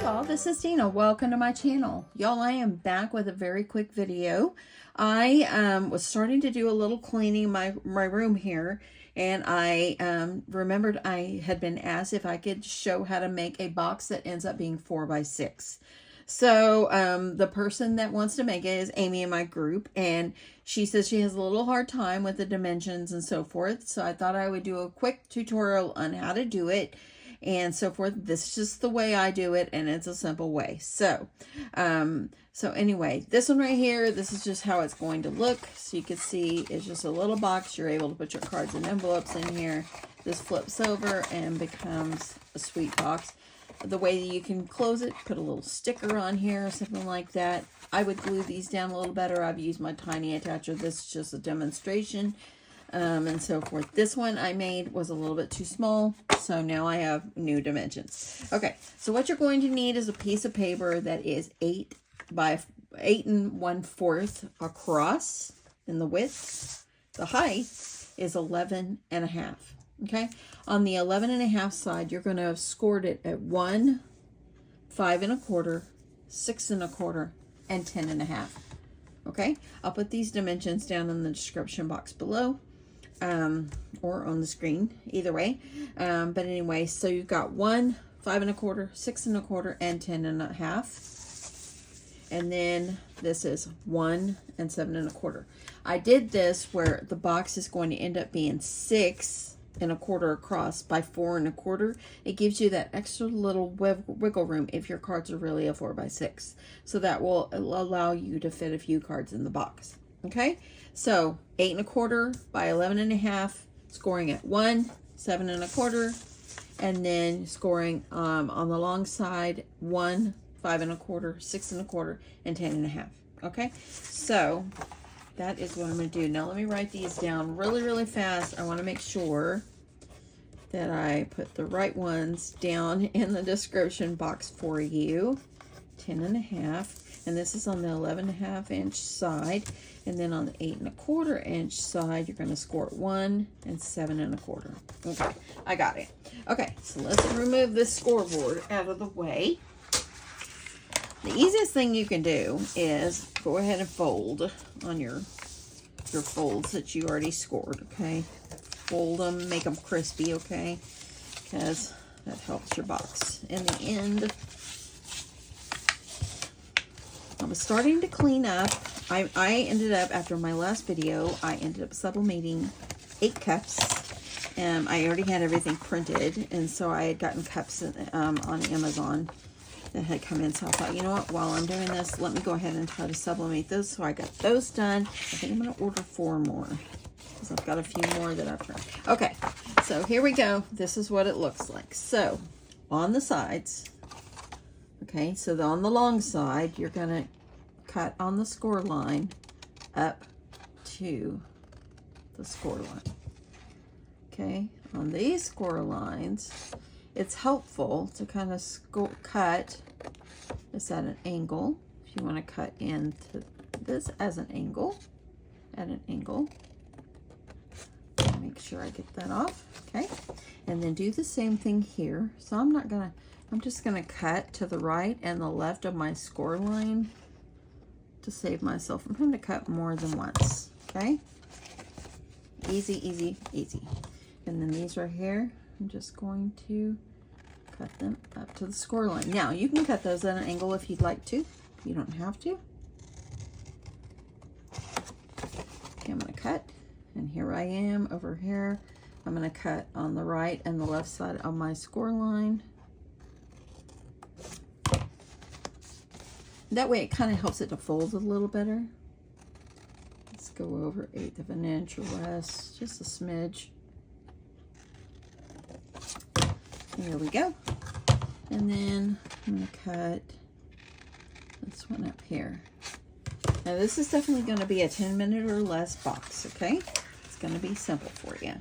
y'all, this is Deanna. Welcome to my channel. Y'all, I am back with a very quick video. I was starting to do a little cleaning my room here, and I remembered I had been asked if I could show how to make a box that ends up being 4x6. So the person that wants to make it is Amy in my group, and she says she has a little hard time with the dimensions and so forth. So I thought I would do a quick tutorial on how to do it and so forth. This is just the way I do it, and it's a simple way. So anyway, this one right here, this is just how it's going to look. So you can see it's just a little box. You're able to put your cards and envelopes in here. This flips over and becomes a sweet box. The way that you can close it, put a little sticker on here or something like that. I would glue these down a little better. I've used my tiny attacher. This is just a demonstration. And so forth. This one I made was a little bit too small, so now I have new dimensions. Okay, so what you're going to need is a piece of paper that is 8 by 8 1/4 across in the width. The height is 11.5. Okay, on the 11.5 side, you're going to have scored it at 1, 5 1/4, 6 1/4, and 10.5. Okay, I'll put these dimensions down in the description box below. Or on the screen, either way. But anyway, so you've got 1, 5 1/4, 6 1/4, and 10.5. And then this is 1 and 7 1/4. I did this where the box is going to end up being 6 1/4 across by 4 1/4. It gives you that extra little wiggle room if your cards are really a 4x6. So that will allow you to fit a few cards in the box. Okay, so 8 1/4 by 11.5, scoring at 1, 7 1/4, and then scoring on the long side 1, 5 1/4, 6 1/4, and 10.5. Okay, so that is what I'm going to do. Now let me write these down really fast. I want to make sure that I put the right ones down in the description box for you. 10.5. And this is on the 11.5 inch side. And then on the 8 1/4 inch side, you're going to score 1 and 7 1/4. Okay, I got it. Okay, so let's remove this scoreboard out of the way. The easiest thing you can do is go ahead and fold on your folds that you already scored, okay? Fold them, make them crispy, okay? Because that helps your box in the end. I was starting to clean up. I ended up, after my last video, I ended up sublimating 8 cups. I already had everything printed, and so I had gotten cups on Amazon that had come in. So I thought, you know what, while I'm doing this, let me go ahead and try to sublimate those. So I got those done. I think I'm going to order 4 more, because I've got a few more that I've tried. Okay, so here we go. This is what it looks like. So on the sides, okay, so on the long side, you're going to cut on the score line up to the score line. Okay, on these score lines, it's helpful to kind of cut this at an angle. If you want to cut into this as an angle, at an angle. Make sure I get that off, okay? And then do the same thing here. So I'm just gonna cut to the right and the left of my score line to save myself from having to cut more than once, okay? Easy, easy, easy. And then these right here, I'm just going to cut them up to the score line. Now, you can cut those at an angle if you'd like to. You don't have to. Okay, I'm gonna cut, and here I am over here. I'm gonna cut on the right and the left side of my score line. That way it kind of helps it to fold a little better. Let's go over 1/8 of an inch or less, just a smidge. There we go. And then I'm going to cut this one up here. Now this is definitely going to be a 10-minute or less box, okay? It's going to be simple for you.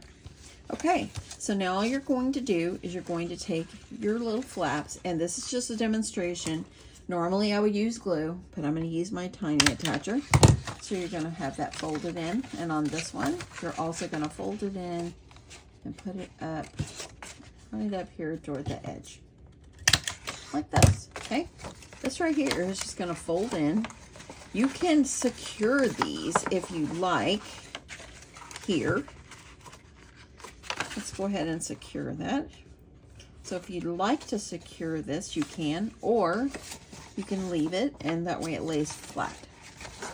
Okay, so now all you're going to do is you're going to take your little flaps, and this is just a demonstration. Normally I would use glue, but I'm going to use my tiny attacher. So you're going to have that folded in, and on this one, you're also going to fold it in and put it up, right up here toward the edge, like this, okay? Okay, this right here is just going to fold in. You can secure these if you like here. Let's go ahead and secure that. So if you'd like to secure this, you can, or you can leave it and that way it lays flat.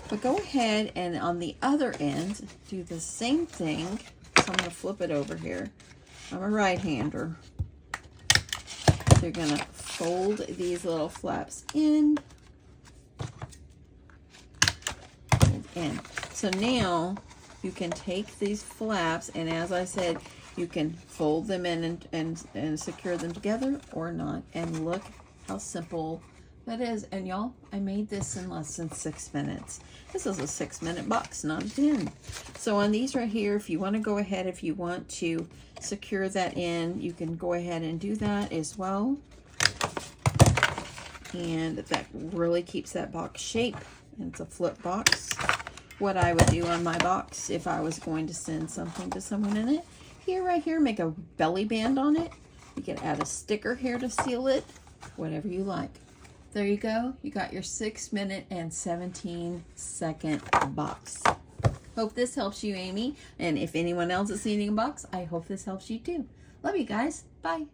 But go ahead and on the other end, do the same thing. So I'm going to flip it over here. I'm a right-hander. So you're going to fold these little flaps in. Fold in. So now you can take these flaps, and as I said, you can fold them in and secure them together or not. And look how simple that is. And y'all, I made this in less than 6 minutes. This is a 6-minute box, not a 10. So on these right here, if you want to go ahead, if you want to secure that in, you can go ahead and do that as well. And that really keeps that box shape. And it's a flip box. What I would do on my box if I was going to send something to someone in it, here, right here, make a belly band on it. You can add a sticker here to seal it, whatever you like. There you go. You got your 6-minute and 17-second box. Hope this helps you, Amy. And if anyone else is needing a box, I hope this helps you too. Love you guys. Bye.